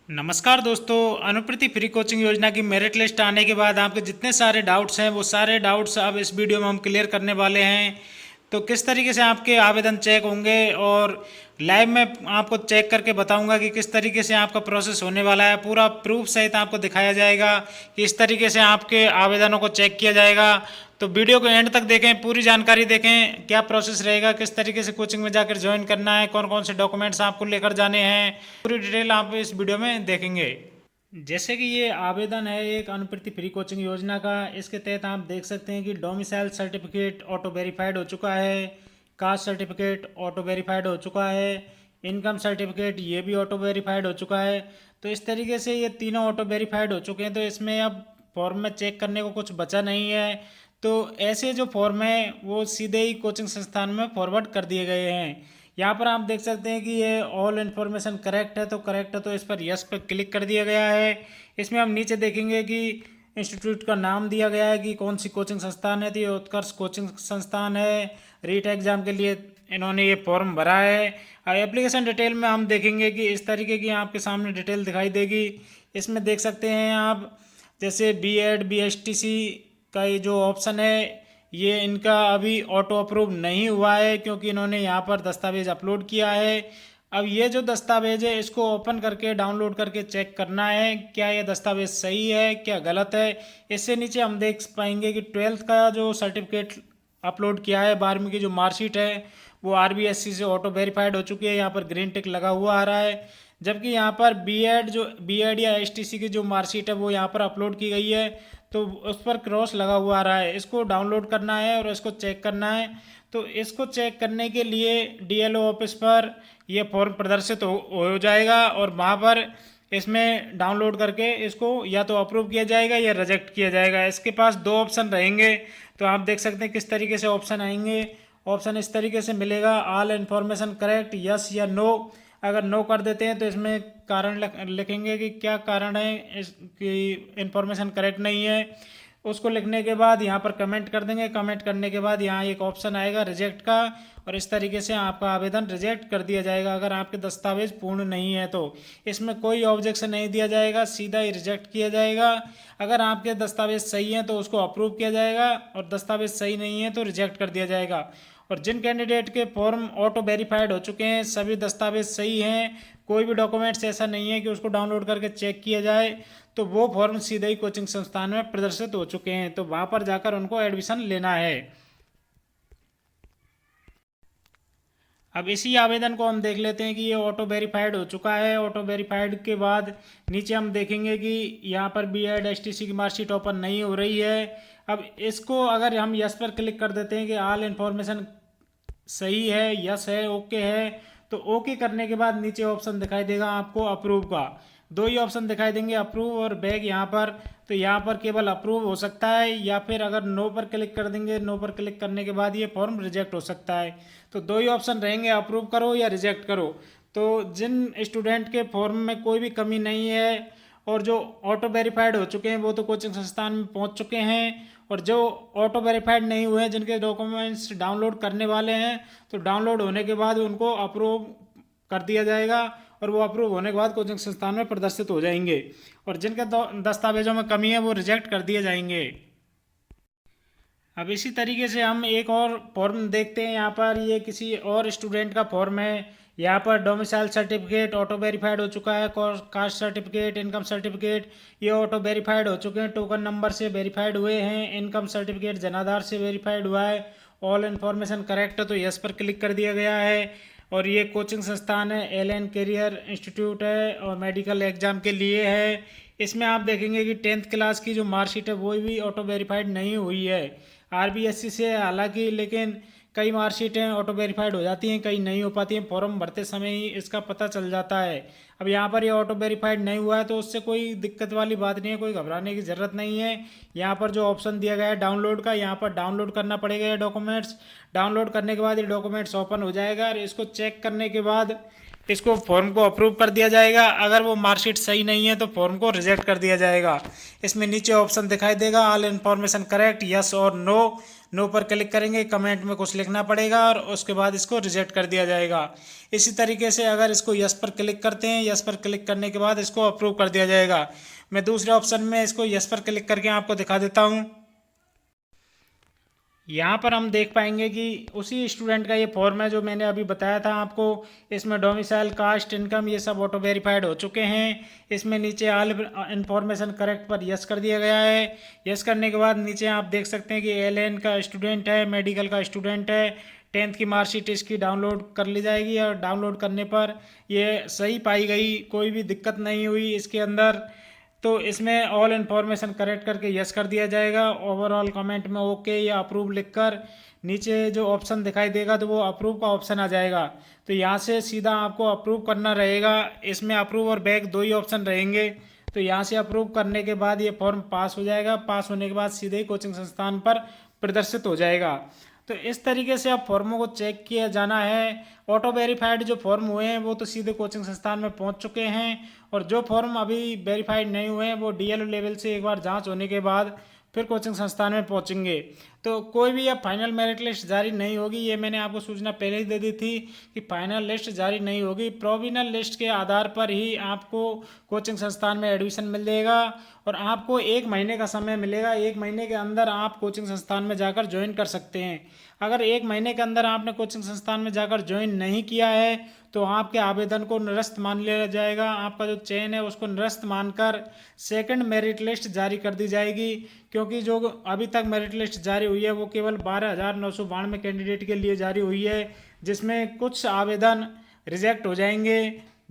नमस्कार दोस्तों। Anuprati free coaching योजना की मेरिट लिस्ट आने के बाद आपके जितने सारे डाउट्स हैं वो सारे डाउट्स अब इस वीडियो में हम क्लियर करने वाले हैं। तो किस तरीके से आपके आवेदन चेक होंगे और लाइव में आपको चेक करके बताऊंगा कि किस तरीके से आपका प्रोसेस होने वाला है। पूरा प्रूफ सहित आपको दिखाया जाएगा कि इस तरीके से आपके आवेदनों को चेक किया जाएगा। तो वीडियो को एंड तक देखें, पूरी जानकारी देखें, क्या प्रोसेस रहेगा, किस तरीके से कोचिंग में जाकर ज्वाइन करना है, कौन कौन से डॉक्यूमेंट्स आपको लेकर जाने हैं, पूरी डिटेल आप इस वीडियो में देखेंगे। जैसे कि ये आवेदन है एक अनुप्रति फ्री कोचिंग योजना का। इसके तहत आप देख सकते हैं कि डोमिसाइल सर्टिफिकेट ऑटो वेरीफाइड हो चुका है, कास्ट सर्टिफिकेट ऑटो वेरीफाइड हो चुका है, इनकम सर्टिफिकेट ये भी ऑटो वेरीफाइड हो चुका है। तो इस तरीके से ये तीनों ऑटो वेरीफाइड हो चुके हैं। तो इसमें अब फॉर्म में चेक करने को कुछ बचा नहीं है। तो ऐसे जो फॉर्म है वो सीधे ही कोचिंग संस्थान में फॉरवर्ड कर दिए गए हैं। यहाँ पर आप देख सकते हैं कि ये ऑल इन्फॉर्मेशन करेक्ट है, तो करेक्ट है तो इस पर यस पर क्लिक कर दिया गया है। इसमें हम नीचे देखेंगे कि इंस्टीट्यूट का नाम दिया गया है कि कौन सी कोचिंग संस्थान है। तो ये उत्कर्ष कोचिंग संस्थान है। रीट एग्जाम के लिए इन्होंने ये फॉर्म भरा है। एप्लीकेशन डिटेल में हम देखेंगे कि इस तरीके की आपके सामने डिटेल दिखाई देगी। इसमें देख सकते हैं आप, जैसे B.Ed BSTC का ये जो ऑप्शन है ये इनका अभी ऑटो अप्रूव नहीं हुआ है, क्योंकि इन्होंने यहाँ पर दस्तावेज अपलोड किया है। अब ये जो दस्तावेज है इसको ओपन करके डाउनलोड करके चेक करना है क्या ये दस्तावेज सही है क्या गलत है। इससे नीचे हम देख पाएंगे कि 12th का जो सर्टिफिकेट अपलोड किया है, 12वीं की जो मार्कशीट है वो RBSC से ऑटो वेरीफाइड हो चुकी है। यहाँ पर ग्रीन टिक लगा हुआ आ रहा है। जबकि यहाँ पर B.Ed या STC की जो मार्कशीट है वो यहाँ पर अपलोड की गई है, तो उस पर क्रॉस लगा हुआ आ रहा है। इसको डाउनलोड करना है और इसको चेक करना है। तो इसको चेक करने के लिए DLO ऑफिस पर यह फॉर्म प्रदर्शित हो जाएगा और वहाँ पर इसमें डाउनलोड करके इसको या तो अप्रूव किया जाएगा या रिजेक्ट किया जाएगा। इसके पास दो ऑप्शन रहेंगे। तो आप देख सकते हैं किस तरीके से ऑप्शन आएंगे। ऑप्शन इस तरीके से मिलेगा, ऑल इन्फॉर्मेशन करेक्ट, यस या नो। अगर नो कर देते हैं तो इसमें कारण लिखेंगे कि क्या कारण है इसकी इन्फॉर्मेशन करेक्ट नहीं है। उसको लिखने के बाद यहाँ पर कमेंट कर देंगे। कमेंट करने के बाद यहाँ एक ऑप्शन आएगा रिजेक्ट का, और इस तरीके से आपका आवेदन रिजेक्ट कर दिया जाएगा अगर आपके दस्तावेज पूर्ण नहीं है। तो इसमें कोई ऑब्जेक्शन नहीं दिया जाएगा, सीधा ही रिजेक्ट किया जाएगा। अगर आपके दस्तावेज सही हैं तो उसको अप्रूव किया जाएगा और दस्तावेज सही नहीं है तो रिजेक्ट कर दिया जाएगा। और जिन कैंडिडेट के फॉर्म ऑटो वेरीफाइड हो चुके हैं, सभी दस्तावेज सही हैं, कोई भी डॉक्यूमेंट्स ऐसा नहीं है कि उसको डाउनलोड करके चेक किया जाए, तो वो फॉर्म सीधे ही कोचिंग संस्थान में प्रदर्शित हो चुके हैं। तो वहाँ पर जाकर उनको एडमिशन लेना है। अब इसी आवेदन को हम देख लेते हैं कि ये ऑटो वेरीफाइड हो चुका है। ऑटो वेरीफाइड के बाद नीचे हम देखेंगे कि यहाँ पर B.Ed STC की मार्कशीट ओपन नहीं हो रही है। अब इसको अगर हम यस पर क्लिक कर देते हैं कि ऑल इन्फॉर्मेशन सही है, यस है, ओके है, तो ओके करने के बाद नीचे ऑप्शन दिखाई देगा आपको अप्रूव का। दो ही ऑप्शन दिखाई देंगे, अप्रूव और बैक यहाँ पर। तो यहाँ पर केवल अप्रूव हो सकता है, या फिर अगर नो पर क्लिक कर देंगे, नो पर क्लिक करने के बाद ये फॉर्म रिजेक्ट हो सकता है। तो दो ही ऑप्शन रहेंगे, अप्रूव करो या रिजेक्ट करो। तो जिन स्टूडेंट के फॉर्म में कोई भी कमी नहीं है और जो ऑटो वेरीफाइड हो चुके हैं वो तो कोचिंग संस्थान में पहुंच चुके हैं, और जो ऑटो वेरीफाइड नहीं हुए हैं, जिनके डॉक्यूमेंट्स डाउनलोड करने वाले हैं, तो डाउनलोड होने के बाद उनको अप्रूव कर दिया जाएगा और वो अप्रूव होने के बाद कोचिंग संस्थान में प्रदर्शित हो जाएंगे। और जिनके दस्तावेजों में कमी है वो रिजेक्ट कर दिए जाएंगे। अब इसी तरीके से हम एक और फॉर्म देखते हैं। यहाँ पर ये किसी और स्टूडेंट का फॉर्म है। यहाँ पर डोमिसाइल सर्टिफिकेट ऑटो वेरीफाइड हो चुका है, कास्ट सर्टिफिकेट, इनकम सर्टिफिकेट ये ऑटो वेरीफाइड हो चुके हैं, टोकन नंबर से वेरीफाइड हुए हैं, इनकम सर्टिफिकेट जनाधार से वेरीफाइड हुआ है, ऑल इन्फॉर्मेशन करेक्ट है तो यस पर क्लिक कर दिया गया है। और ये कोचिंग संस्थान है LN कैरियर इंस्टीट्यूट है और मेडिकल एग्जाम के लिए है। इसमें आप देखेंगे कि 10th क्लास की जो मार्कशीट है वो भी ऑटो वेरीफाइड नहीं हुई है। RBSC से हालांकि, लेकिन कई मार्कशीटें ऑटो वेरीफाइड हो जाती हैं, कई नहीं हो पाती हैं। फॉर्म भरते समय ही इसका पता चल जाता है। अब यहाँ पर ये ऑटो वेरीफाइड नहीं हुआ है तो उससे कोई दिक्कत वाली बात नहीं है, कोई घबराने की ज़रूरत नहीं है। यहाँ पर जो ऑप्शन दिया गया है डाउनलोड का, यहाँ पर डाउनलोड करना पड़ेगा ये डॉक्यूमेंट्स। डाउनलोड करने के बाद ये डॉक्यूमेंट्स ओपन हो जाएगा और इसको चेक करने के बाद इसको फॉर्म को अप्रूव कर दिया जाएगा। अगर वो मार्कशीट सही नहीं है तो फॉर्म को रिजेक्ट कर दिया जाएगा। इसमें नीचे ऑप्शन दिखाई देगा, ऑल इन्फॉर्मेशन करेक्ट, यस और नो। नो पर क्लिक करेंगे, कमेंट में कुछ लिखना पड़ेगा और उसके बाद इसको रिजेक्ट कर दिया जाएगा। इसी तरीके से अगर इसको यस पर क्लिक करते हैं, यस पर क्लिक करने के बाद इसको अप्रूव कर दिया जाएगा। मैं दूसरे ऑप्शन में इसको यस पर क्लिक करके आपको दिखा देता हूँ। यहाँ पर हम देख पाएंगे कि उसी स्टूडेंट का ये फॉर्म है जो मैंने अभी बताया था आपको। इसमें डोमिसाइल, कास्ट, इनकम ये सब ऑटो वेरीफाइड हो चुके हैं। इसमें नीचे ऑल इन्फॉर्मेशन करेक्ट पर यस कर दिया गया है। यस करने के बाद नीचे आप देख सकते हैं कि एलएन का स्टूडेंट है, मेडिकल का स्टूडेंट है। 10th की मार्कशीट इसकी डाउनलोड कर ली जाएगी और डाउनलोड करने पर ये सही पाई गई, कोई भी दिक्कत नहीं हुई इसके अंदर, तो इसमें ऑल इन्फॉर्मेशन करेक्ट करके यस कर दिया जाएगा। ओवरऑल कमेंट में ओके या अप्रूव लिखकर नीचे जो ऑप्शन दिखाई देगा तो वो अप्रूव का ऑप्शन आ जाएगा। तो यहाँ से सीधा आपको अप्रूव करना रहेगा। इसमें अप्रूव और बैक दो ही ऑप्शन रहेंगे। तो यहाँ से अप्रूव करने के बाद ये फॉर्म पास हो जाएगा। पास होने के बाद सीधे ही कोचिंग संस्थान पर प्रदर्शित हो जाएगा। तो इस तरीके से आप फॉर्मों को चेक किया जाना है। ऑटो वेरीफाइड जो फॉर्म हुए हैं वो तो सीधे कोचिंग संस्थान में पहुंच चुके हैं, और जो फॉर्म अभी वेरीफाइड नहीं हुए हैं वो डीएलओ लेवल से एक बार जांच होने के बाद फिर कोचिंग संस्थान में पहुंचेंगे। तो कोई भी अब फाइनल मेरिट लिस्ट जारी नहीं होगी, ये मैंने आपको सूचना पहले ही दे दी थी कि फाइनल लिस्ट जारी नहीं होगी। प्रोविजनल लिस्ट के आधार पर ही आपको कोचिंग संस्थान में एडमिशन मिल जाएगा और आपको 1 महीने का समय मिलेगा। 1 महीने के अंदर आप कोचिंग संस्थान में जाकर ज्वाइन कर सकते हैं। अगर 1 महीने के अंदर आपने कोचिंग संस्थान में जाकर ज्वाइन नहीं किया है तो आपके आवेदन को निरस्त मान लिया जाएगा। आपका जो चयन है उसको निरस्त मानकर सेकंड मेरिट लिस्ट जारी कर दी जाएगी, क्योंकि जो अभी तक मेरिट लिस्ट जारी हुई है वो केवल 12,992 कैंडिडेट के लिए जारी हुई है, जिसमें कुछ आवेदन रिजेक्ट हो जाएंगे।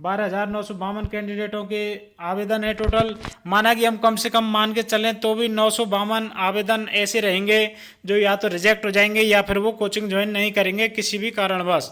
12,952 कैंडिडेटों के आवेदन है टोटल। माना कि हम कम से कम मान के चलें तो भी 952 आवेदन ऐसे रहेंगे जो या तो रिजेक्ट हो जाएंगे या फिर वो कोचिंग ज्वाइन नहीं करेंगे किसी भी कारणवश।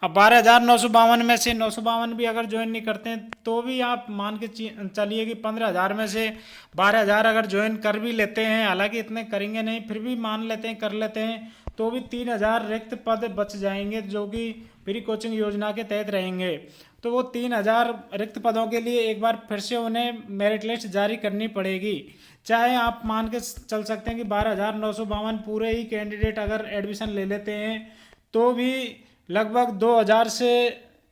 अब 12,952 में से 952 भी अगर ज्वाइन नहीं करते हैं तो भी आप मान के चलिए कि 15,000 में से 12,000 अगर ज्वाइन कर भी लेते हैं, हालांकि इतने करेंगे नहीं, फिर भी मान लेते हैं कर लेते हैं, तो भी 3,000 रिक्त पद बच जाएंगे जो कि फ्री कोचिंग योजना के तहत रहेंगे। तो वो 3,000 रिक्त पदों के लिए एक बार फिर से उन्हें मेरिट लिस्ट जारी करनी पड़ेगी। चाहे आप मान के चल सकते हैं कि 12,952 पूरे ही कैंडिडेट अगर एडमिशन ले लेते हैं तो भी लगभग 2,000 से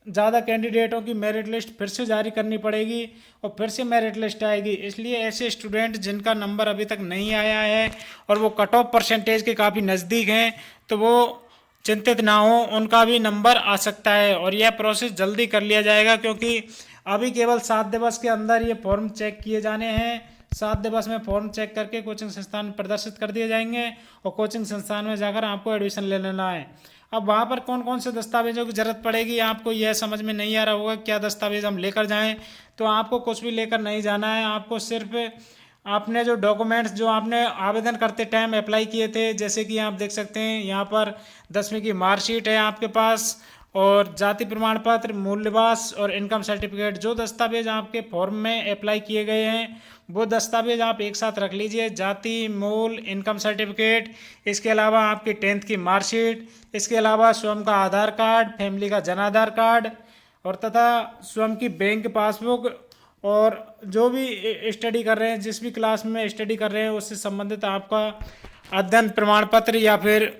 ज़्यादा कैंडिडेटों की मेरिट लिस्ट फिर से जारी करनी पड़ेगी और फिर से मेरिट लिस्ट आएगी। इसलिए ऐसे स्टूडेंट जिनका नंबर अभी तक नहीं आया है और वो कट ऑफ परसेंटेज के काफ़ी नज़दीक हैं तो वो चिंतित ना हो, उनका भी नंबर आ सकता है और यह प्रोसेस जल्दी कर लिया जाएगा, क्योंकि अभी केवल 7 दिवस के अंदर ये फॉर्म चेक किए जाने हैं। 7 दिवस में फॉर्म चेक करके कोचिंग संस्थान में प्रदर्शित कर दिए जाएंगे और कोचिंग संस्थान में जाकर आपको एडमिशन ले लेना है। अब वहाँ पर कौन कौन से दस्तावेजों की ज़रूरत पड़ेगी आपको यह समझ में नहीं आ रहा होगा क्या दस्तावेज हम लेकर जाएं, तो आपको कुछ भी लेकर नहीं जाना है। आपको सिर्फ आपने जो डॉक्यूमेंट्स जो आपने आवेदन करते टाइम अप्लाई किए थे, जैसे कि आप देख सकते हैं यहाँ पर 10वीं की मार्कशीट है आपके पास और जाति प्रमाण पत्र, मूल्यवास और इनकम सर्टिफिकेट, जो दस्तावेज आपके फॉर्म में अप्लाई किए गए हैं वो दस्तावेज आप एक साथ रख लीजिए। जाति, मूल, इनकम सर्टिफिकेट, इसके अलावा आपकी 10th की मार्कशीट, इसके अलावा स्वयं का आधार कार्ड, फैमिली का जन आधार कार्ड और तथा स्वयं की बैंक पासबुक और जो भी स्टडी कर रहे हैं, जिस भी क्लास में स्टडी कर रहे हैं उससे संबंधित आपका अध्ययन प्रमाण पत्र या फिर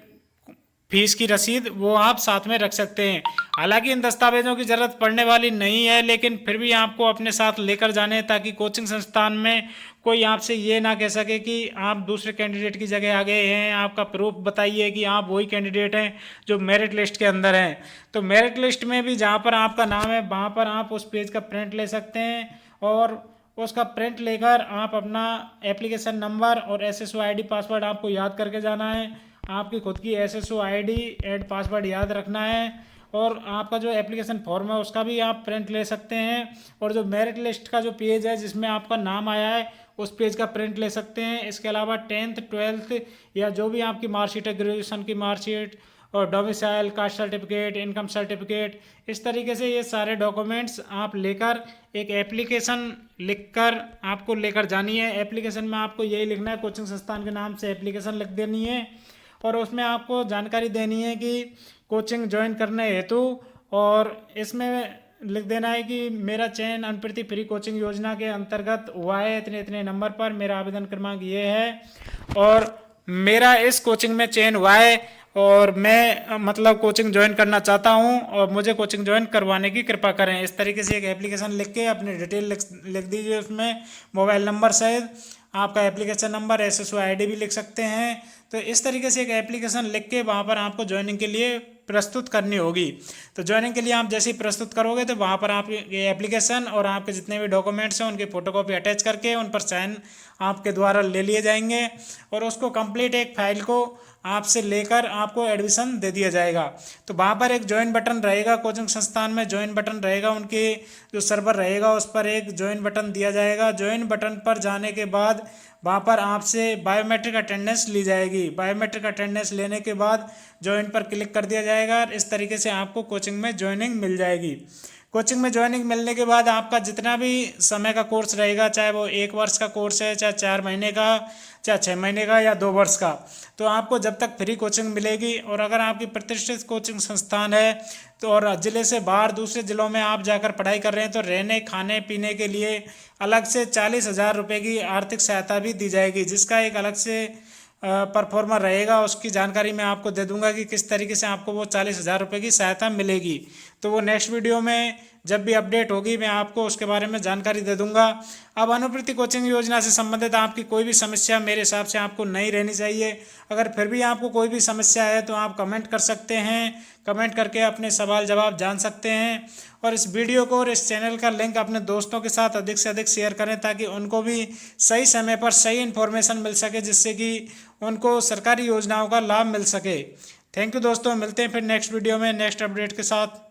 फीस की रसीद वो आप साथ में रख सकते हैं। हालांकि इन दस्तावेजों की ज़रूरत पड़ने वाली नहीं है, लेकिन फिर भी आपको अपने साथ लेकर जाने हैं ताकि कोचिंग संस्थान में कोई आपसे ये ना कह सके कि आप दूसरे कैंडिडेट की जगह आ गए हैं। आपका प्रूफ बताइए कि आप वही कैंडिडेट हैं जो मेरिट लिस्ट के अंदर हैं। तो मेरिट लिस्ट में भी जहाँ पर आपका नाम है वहाँ पर आप उस पेज का प्रिंट ले सकते हैं और उसका प्रिंट लेकर आप अपना एप्लीकेशन नंबर और SSO ID पासवर्ड आपको याद करके जाना है। आपकी खुद की SSO ID एंड पासवर्ड याद रखना है और आपका जो एप्लीकेशन फॉर्म है उसका भी आप प्रिंट ले सकते हैं और जो मेरिट लिस्ट का जो पेज है जिसमें आपका नाम आया है उस पेज का प्रिंट ले सकते हैं। इसके अलावा 10th 12th या जो भी आपकी मार्कशीट है, ग्रेजुएशन की मार्कशीट और domicile, caste certificate, income certificate, इस तरीके से ये सारे डॉक्यूमेंट्स आप लेकर एक एप्लीकेशन लिखकर आपको लेकर जानी है। एप्लीकेशन में आपको यही लिखना है, कोचिंग संस्थान के नाम से एप्लीकेशन लिख देनी है और उसमें आपको जानकारी देनी है कि कोचिंग ज्वाइन करने हेतु और इसमें लिख देना है कि मेरा चयन अनुप्रति फ्री कोचिंग योजना के अंतर्गत हुआ है, इतने इतने नंबर पर, मेरा आवेदन क्रमांक ये है और मेरा इस कोचिंग में चयन हुआ है और मैं मतलब कोचिंग ज्वाइन करना चाहता हूं और मुझे कोचिंग ज्वाइन करवाने की कृपा करें। इस तरीके से एक एप्लीकेशन लिख के अपनी डिटेल लिख दीजिए, उसमें मोबाइल नंबर सहित आपका एप्लीकेशन नंबर, SSO ID भी लिख सकते हैं। तो इस तरीके से एक एप्लीकेशन लिख के वहाँ पर आपको ज्वाइनिंग के लिए प्रस्तुत करनी होगी। तो ज्वाइनिंग के लिए आप जैसे ही प्रस्तुत करोगे तो वहाँ पर आप ये एप्लीकेशन और आपके जितने भी डॉक्यूमेंट्स हैं उनकी फ़ोटोकॉपी अटैच करके उन पर साइन आपके द्वारा ले लिए जाएंगे और उसको कंप्लीट एक फाइल को आपसे लेकर आपको एडमिशन दे दिया जाएगा। तो वहाँ पर एक ज्वाइन बटन रहेगा, कोचिंग संस्थान में ज्वाइन बटन रहेगा, उनके जो सर्वर रहेगा उस पर एक ज्वाइन बटन दिया जाएगा। ज्वाइन बटन पर जाने के बाद वहाँ पर आपसे बायोमेट्रिक अटेंडेंस ली जाएगी। बायोमेट्रिक अटेंडेंस लेने के बाद ज्वाइन पर क्लिक कर दिया जाएगा और इस तरीके से आपको कोचिंग में ज्वाइनिंग मिल जाएगी। कोचिंग में ज्वाइनिंग मिलने के बाद आपका जितना भी समय का कोर्स रहेगा, चाहे वो 1 वर्ष का कोर्स है, चाहे 4 महीने का, चाहे 6 महीने का या 2 वर्ष का, तो आपको जब तक फ्री कोचिंग मिलेगी। और अगर आपकी प्रतिष्ठित कोचिंग संस्थान है तो और ज़िले से बाहर दूसरे ज़िलों में आप जाकर पढ़ाई कर रहे हैं तो रहने खाने पीने के लिए अलग से 40,000 रुपये की आर्थिक सहायता भी दी जाएगी, जिसका एक अलग से परफॉर्मर रहेगा। उसकी जानकारी मैं आपको दे दूंगा कि किस तरीके से आपको वो 40,000 रुपये की सहायता मिलेगी। तो वो नेक्स्ट वीडियो में जब भी अपडेट होगी मैं आपको उसके बारे में जानकारी दे दूंगा। अब अनुवृत्ति कोचिंग योजना से संबंधित आपकी कोई भी समस्या मेरे हिसाब से आपको नहीं रहनी चाहिए। अगर फिर भी आपको कोई भी समस्या है तो आप कमेंट कर सकते हैं, कमेंट करके अपने सवाल जवाब जान सकते हैं। और इस वीडियो को और इस चैनल का लिंक अपने दोस्तों के साथ अधिक से अधिक शेयर करें ताकि उनको भी सही समय पर सही इन्फॉर्मेशन मिल सके, जिससे कि उनको सरकारी योजनाओं का लाभ मिल सके। थैंक यू दोस्तों, मिलते हैं फिर नेक्स्ट वीडियो में नेक्स्ट अपडेट के साथ।